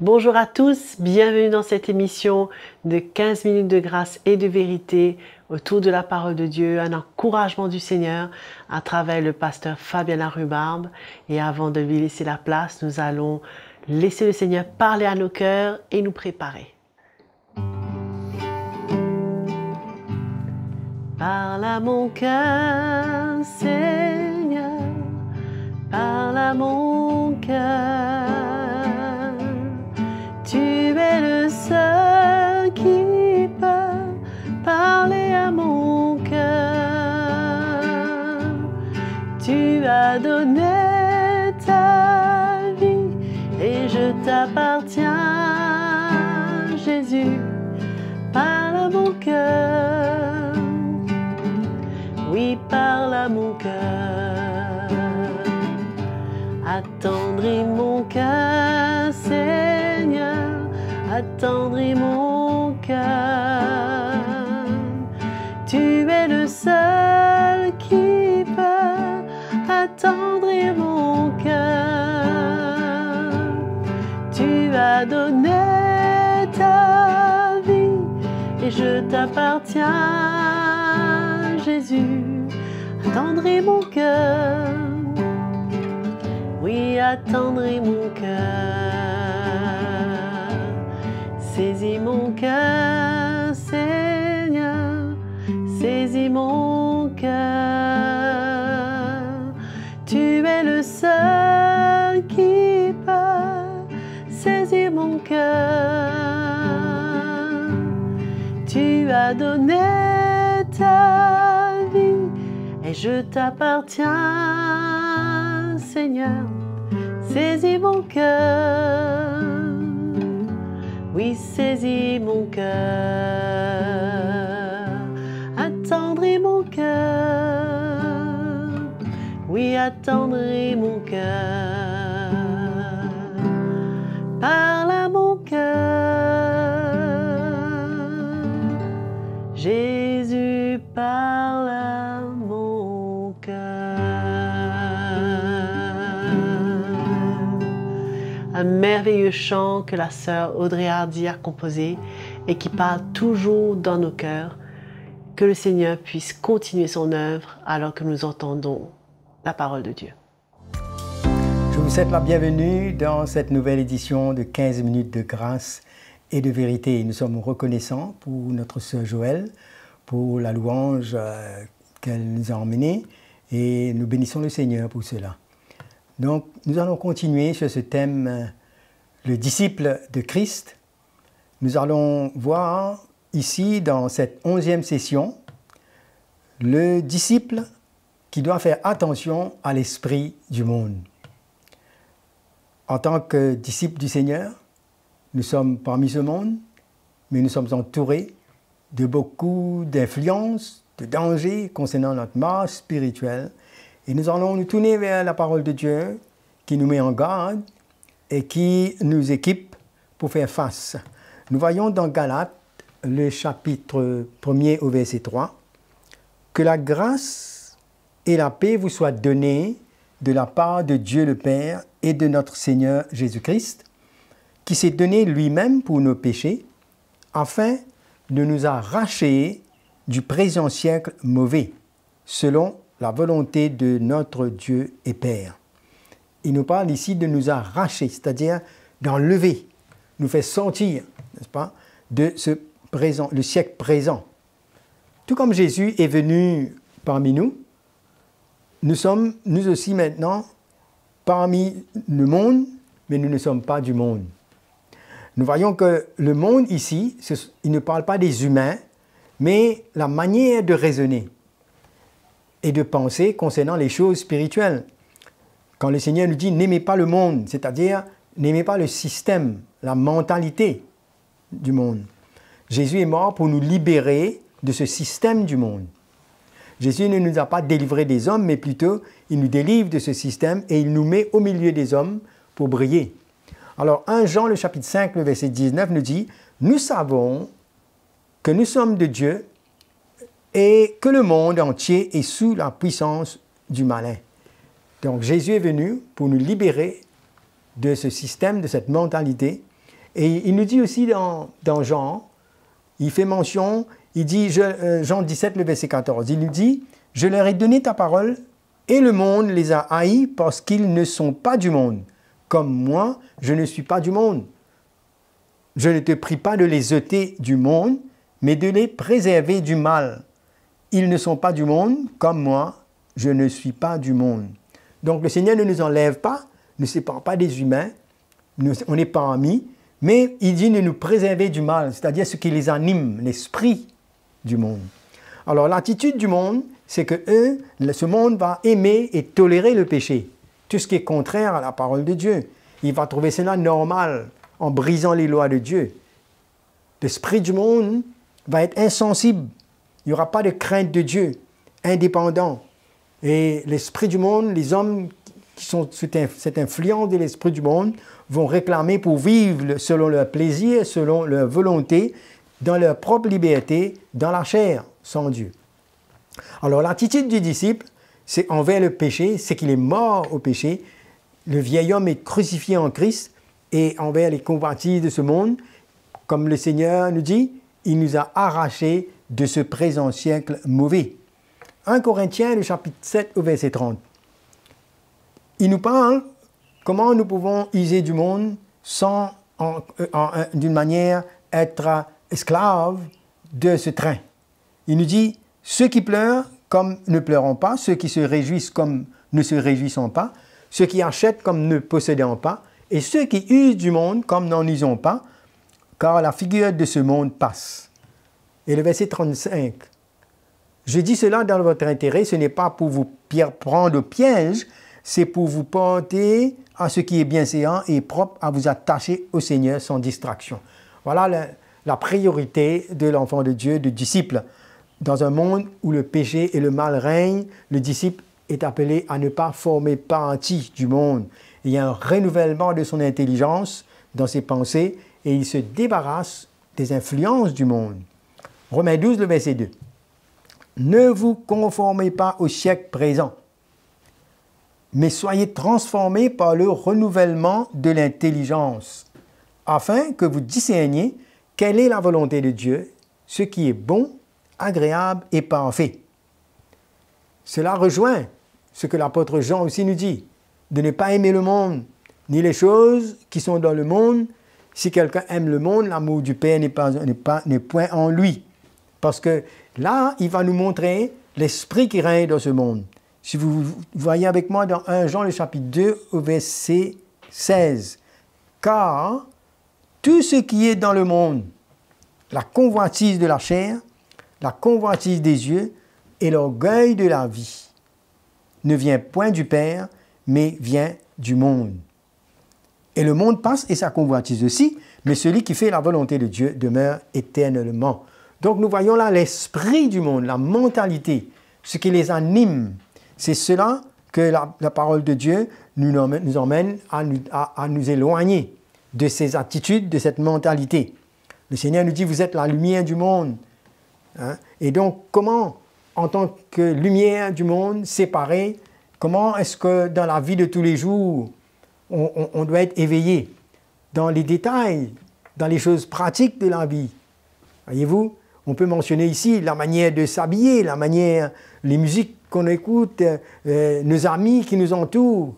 Bonjour à tous, bienvenue dans cette émission de 15 minutes de grâce et de vérité autour de la parole de Dieu, un encouragement du Seigneur à travers le pasteur Fabien Rhubarbe. Et avant de lui laisser la place, nous allons laisser le Seigneur parler à nos cœurs et nous préparer. Parle à mon cœur, Seigneur, parle à mon cœur. Tu es le seul qui peut parler à mon cœur. Tu as donné ta vie et je t'appartiens, Jésus. Parle à mon cœur. Oui, parle à mon cœur. Attendris mon cœur, Seigneur. Attendris mon cœur. Tu es le seul qui peut attendrir mon cœur. Tu as donné ta vie et je t'appartiens, Jésus. Attendris mon cœur. Oui, attendris mon cœur. Saisis mon cœur, Seigneur, saisis mon cœur. Tu es le seul qui peut saisir mon cœur. Tu as donné ta vie et je t'appartiens, Seigneur. Saisis mon cœur. Oui, saisis mon cœur, attendris mon cœur, oui, attendris mon cœur, parle à mon cœur, Jésus, parle à mon cœur. Un merveilleux chant que la sœur Audrey Hardy a composé et qui parle toujours dans nos cœurs. Que le Seigneur puisse continuer son œuvre alors que nous entendons la parole de Dieu. Je vous souhaite la bienvenue dans cette nouvelle édition de 15 minutes de grâce et de vérité. Nous sommes reconnaissants pour notre sœur Joëlle, pour la louange qu'elle nous a emmenée et nous bénissons le Seigneur pour cela. Donc, nous allons continuer sur ce thème, le disciple de Christ. Nous allons voir ici, dans cette 11e session, le disciple qui doit faire attention à l'esprit du monde. En tant que disciple du Seigneur, nous sommes parmi ce monde, mais nous sommes entourés de beaucoup d'influences, de dangers concernant notre marche spirituelle. Et nous allons nous tourner vers la parole de Dieu qui nous met en garde et qui nous équipe pour faire face. Nous voyons dans Galates, le chapitre 1er au verset 3, « Que la grâce et la paix vous soient données de la part de Dieu le Père et de notre Seigneur Jésus-Christ, qui s'est donné lui-même pour nos péchés, afin de nous arracher du présent siècle mauvais, selon la volonté de notre Dieu et Père. » Il nous parle ici de nous arracher, c'est-à-dire d'enlever, nous faire sortir, n'est-ce pas, de ce présent, le siècle présent. Tout comme Jésus est venu parmi nous, nous sommes, nous aussi maintenant, parmi le monde, mais nous ne sommes pas du monde. Nous voyons que le monde ici, il ne parle pas des humains, mais la manière de raisonner et de penser concernant les choses spirituelles. Quand le Seigneur nous dit « n'aimez pas le monde », c'est-à-dire « n'aimez pas le système, la mentalité du monde ». Jésus est mort pour nous libérer de ce système du monde. Jésus ne nous a pas délivrés des hommes, mais plutôt il nous délivre de ce système et il nous met au milieu des hommes pour briller. Alors 1 Jean, le chapitre 5, le verset 19 nous dit « Nous savons que nous sommes de Dieu et que le monde entier est sous la puissance du malin. » Donc Jésus est venu pour nous libérer de ce système, de cette mentalité, Et il nous dit aussi dans Jean, il fait mention, il dit, Jean 17, le verset 14, il nous dit, « Je leur ai donné ta parole, et le monde les a haïs parce qu'ils ne sont pas du monde, comme moi, je ne suis pas du monde. Je ne te prie pas de les ôter du monde, mais de les préserver du mal. Ils ne sont pas du monde, comme moi, je ne suis pas du monde. » Donc le Seigneur ne nous enlève pas, ne sépare pas des humains, on n'est pas amis, mais il dit de nous préserver du mal, c'est-à-dire ce qui les anime, l'esprit du monde. Alors l'attitude du monde, c'est que ce monde va aimer et tolérer le péché, tout ce qui est contraire à la parole de Dieu. Il va trouver cela normal en brisant les lois de Dieu. L'esprit du monde va être insensible. Il n'y aura pas de crainte de Dieu, indépendant. Et l'esprit du monde, les hommes qui sont sous cette influence de l'esprit du monde, vont réclamer pour vivre selon leur plaisir, selon leur volonté, dans leur propre liberté, dans la chair, sans Dieu. Alors l'attitude du disciple, c'est envers le péché, c'est qu'il est mort au péché. Le vieil homme est crucifié en Christ, et envers les convoitises de ce monde, comme le Seigneur nous dit, il nous a arrachés de ce présent siècle mauvais. 1 Corinthiens, le chapitre 7, au verset 30. Il nous parle comment nous pouvons user du monde sans, d'une manière, être esclaves de ce train. Il nous dit, ceux qui pleurent comme ne pleurons pas, ceux qui se réjouissent comme ne se réjouissons pas, ceux qui achètent comme ne possédant pas, et ceux qui usent du monde comme n'en usons pas, car la figure de ce monde passe. Et le verset 35. Je dis cela dans votre intérêt, ce n'est pas pour vous prendre au piège, c'est pour vous porter à ce qui est bienséant et propre à vous attacher au Seigneur sans distraction. Voilà la priorité de l'enfant de Dieu, du disciple. Dans un monde où le péché et le mal règnent, le disciple est appelé à ne pas former partie du monde. Il y a un renouvellement de son intelligence dans ses pensées et il se débarrasse des influences du monde. Romains 12, le verset 2. Ne vous conformez pas au siècle présent, mais soyez transformés par le renouvellement de l'intelligence, afin que vous discerniez quelle est la volonté de Dieu, ce qui est bon, agréable et parfait. Cela rejoint ce que l'apôtre Jean aussi nous dit, de ne pas aimer le monde, ni les choses qui sont dans le monde. Si quelqu'un aime le monde, l'amour du Père n'est point en lui. Parce que là, il va nous montrer l'esprit qui règne dans ce monde. Si vous voyez avec moi dans 1 Jean, le chapitre 2, au verset 16. Car tout ce qui est dans le monde, la convoitise de la chair, la convoitise des yeux et l'orgueil de la vie, ne vient point du Père, mais vient du monde. Et le monde passe et sa convoitise aussi, mais celui qui fait la volonté de Dieu demeure éternellement. Donc nous voyons là l'esprit du monde, la mentalité, ce qui les anime. C'est cela que la parole de Dieu nous emmène à nous éloigner de ces attitudes, de cette mentalité. Le Seigneur nous dit, vous êtes la lumière du monde. Hein? Et donc, comment, en tant que lumière du monde, séparée, comment est-ce que dans la vie de tous les jours, on doit être éveillé dans les détails, dans les choses pratiques de la vie? Voyez-vous, on peut mentionner ici la manière de s'habiller, la manière, les musiques qu'on écoute, nos amis qui nous entourent,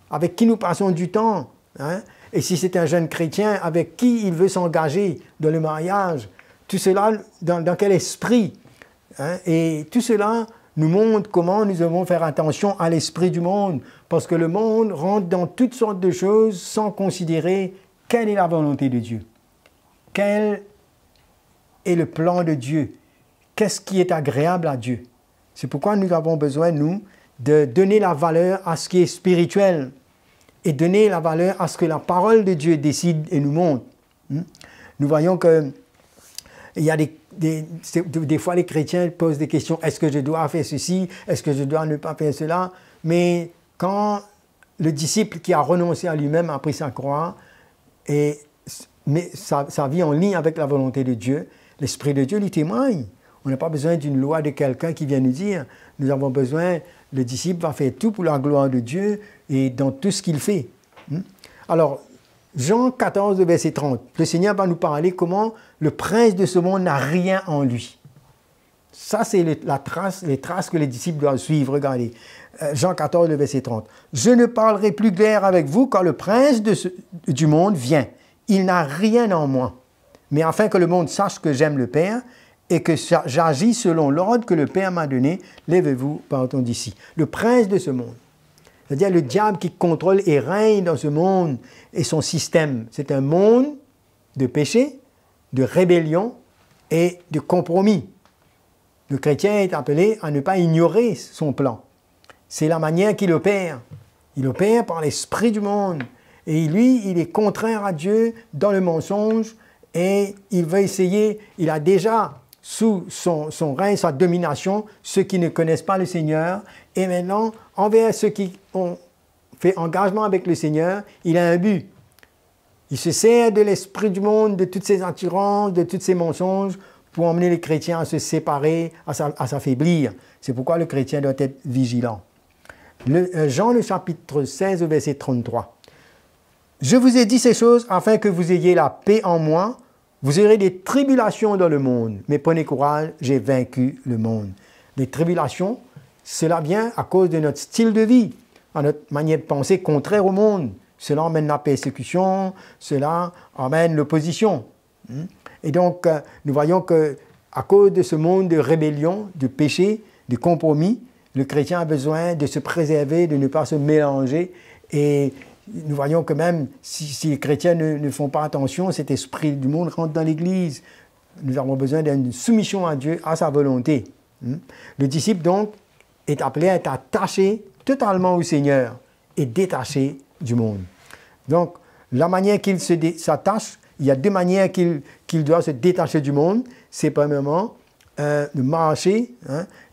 avec qui nous passons du temps. Hein? Et si c'est un jeune chrétien, avec qui il veut s'engager dans le mariage, tout cela, dans quel esprit? Hein? Et tout cela nous montre comment nous devons faire attention à l'esprit du monde, parce que le monde rentre dans toutes sortes de choses sans considérer quelle est la volonté de Dieu. Quel est le plan de Dieu? Qu'est-ce qui est agréable à Dieu? C'est pourquoi nous avons besoin, nous, de donner la valeur à ce qui est spirituel et donner la valeur à ce que la parole de Dieu décide et nous montre. Nous voyons que il y a des fois les chrétiens posent des questions, est-ce que je dois faire ceci, est-ce que je dois ne pas faire cela? Mais quand le disciple qui a renoncé à lui-même a pris sa croix et met sa vie en ligne avec la volonté de Dieu, l'Esprit de Dieu lui témoigne. On n'a pas besoin d'une loi de quelqu'un qui vient nous dire, nous avons besoin, le disciple va faire tout pour la gloire de Dieu et dans tout ce qu'il fait. Alors, Jean 14, verset 30. Le Seigneur va nous parler comment le prince de ce monde n'a rien en lui. Ça, c'est les traces que les disciples doivent suivre. Regardez, Jean 14, verset 30. « Je ne parlerai plus clair avec vous quand le prince du monde vient. Il n'a rien en moi. Mais afin que le monde sache que j'aime le Père et que j'agis selon l'ordre que le Père m'a donné, lèvez-vous, partons d'ici. » Le prince de ce monde, c'est-à-dire le diable qui contrôle et règne dans ce monde et son système. C'est un monde de péché, de rébellion et de compromis. Le chrétien est appelé à ne pas ignorer son plan. C'est la manière qu'il opère. Il opère par l'esprit du monde. Et lui, il est contraire à Dieu dans le mensonge et il va essayer, il a déjà sous son règne, sa domination, ceux qui ne connaissent pas le Seigneur. Et maintenant, envers ceux qui ont fait engagement avec le Seigneur, il a un but. Il se sert de l'esprit du monde, de toutes ses attirances, de tous ses mensonges, pour emmener les chrétiens à se séparer, à s'affaiblir. C'est pourquoi le chrétien doit être vigilant. Jean, le chapitre 16, verset 33. « Je vous ai dit ces choses afin que vous ayez la paix en moi. Vous aurez des tribulations dans le monde, mais prenez courage, j'ai vaincu le monde. » Les tribulations, cela vient à cause de notre style de vie, à notre manière de penser contraire au monde. Cela emmène la persécution, cela emmène l'opposition. Et donc, nous voyons qu'à cause de ce monde de rébellion, de péché, de compromis, le chrétien a besoin de se préserver, de ne pas se mélanger. Et nous voyons que même si les chrétiens ne font pas attention, cet esprit du monde rentre dans l'Église. Nous avons besoin d'une soumission à Dieu, à sa volonté. Le disciple, donc, est appelé à être attaché totalement au Seigneur et détaché du monde. Donc, la manière qu'il s'attache, il y a deux manières qu'il doit se détacher du monde. C'est premièrement de marcher.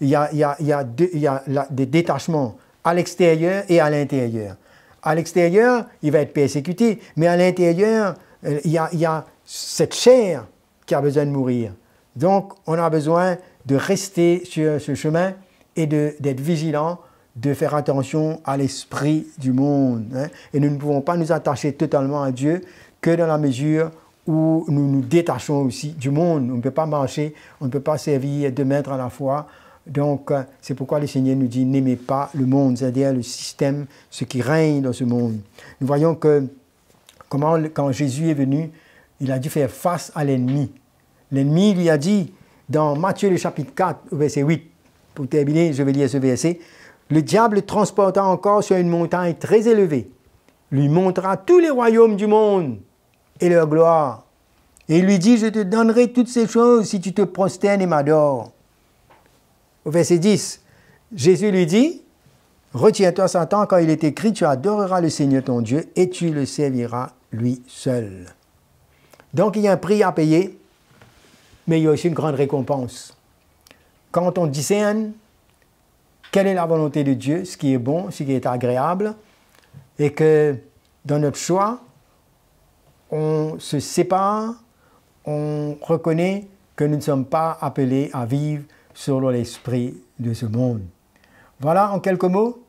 Il y a des détachements à l'extérieur et à l'intérieur. À l'extérieur, il va être persécuté, mais à l'intérieur, il y a cette chair qui a besoin de mourir. Donc, on a besoin de rester sur ce chemin et d'être vigilant, de faire attention à l'esprit du monde. Et nous ne pouvons pas nous attacher totalement à Dieu que dans la mesure où nous nous détachons aussi du monde. On ne peut pas marcher, on ne peut pas servir deux maîtres à la fois. Donc, c'est pourquoi le Seigneur nous dit « N'aimez pas le monde », c'est-à-dire le système, ce qui règne dans ce monde. Nous voyons que quand Jésus est venu, il a dû faire face à l'ennemi. L'ennemi lui a dit, dans Matthieu le chapitre 4, verset 8, pour terminer, je vais lire ce verset, « Le diable le transporta encore sur une montagne très élevée, lui montra tous les royaumes du monde et leur gloire. Et il lui dit, je te donnerai toutes ces choses si tu te prosternes et m'adores. » Au verset 10, Jésus lui dit, « Retiens-toi, Satan, quand il est écrit, tu adoreras le Seigneur ton Dieu et tu le serviras lui seul. » Donc il y a un prix à payer, mais il y a aussi une grande récompense. Quand on discerne quelle est la volonté de Dieu, ce qui est bon, ce qui est agréable, et que dans notre choix, on se sépare, on reconnaît que nous ne sommes pas appelés à vivre selon l'esprit de ce monde. Voilà en quelques mots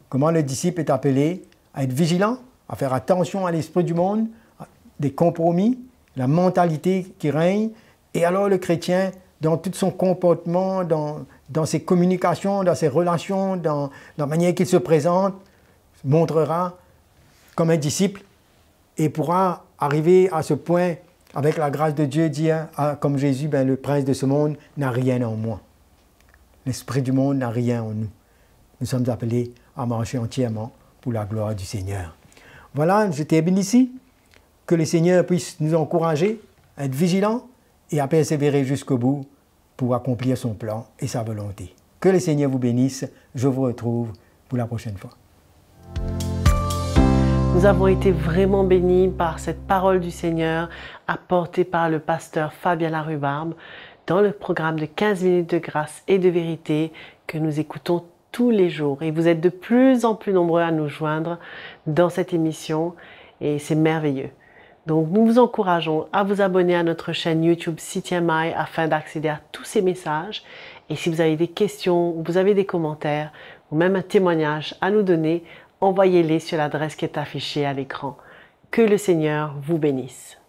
comment le disciple est appelé à être vigilant, à faire attention à l'esprit du monde, des compromis, la mentalité qui règne, et alors le chrétien, dans tout son comportement, dans ses communications, dans ses relations, dans la manière qu'il se présente, montrera comme un disciple et pourra arriver à ce point, avec la grâce de Dieu, dire, comme Jésus, le prince de ce monde n'a rien en moi. L'esprit du monde n'a rien en nous. Nous sommes appelés à marcher entièrement pour la gloire du Seigneur. Voilà, je termine ici. Que le Seigneur puisse nous encourager à être vigilants et à persévérer jusqu'au bout pour accomplir son plan et sa volonté. Que le Seigneur vous bénisse. Je vous retrouve pour la prochaine fois. Nous avons été vraiment bénis par cette parole du Seigneur apportée par le pasteur Fabien Larrubarbe dans le programme de 15 minutes de grâce et de vérité que nous écoutons tous les jours. Et vous êtes de plus en plus nombreux à nous joindre dans cette émission et c'est merveilleux. Donc nous vous encourageons à vous abonner à notre chaîne YouTube CTMI afin d'accéder à tous ces messages. Et si vous avez des questions ou vous avez des commentaires ou même un témoignage à nous donner, envoyez-les sur l'adresse qui est affichée à l'écran. Que le Seigneur vous bénisse.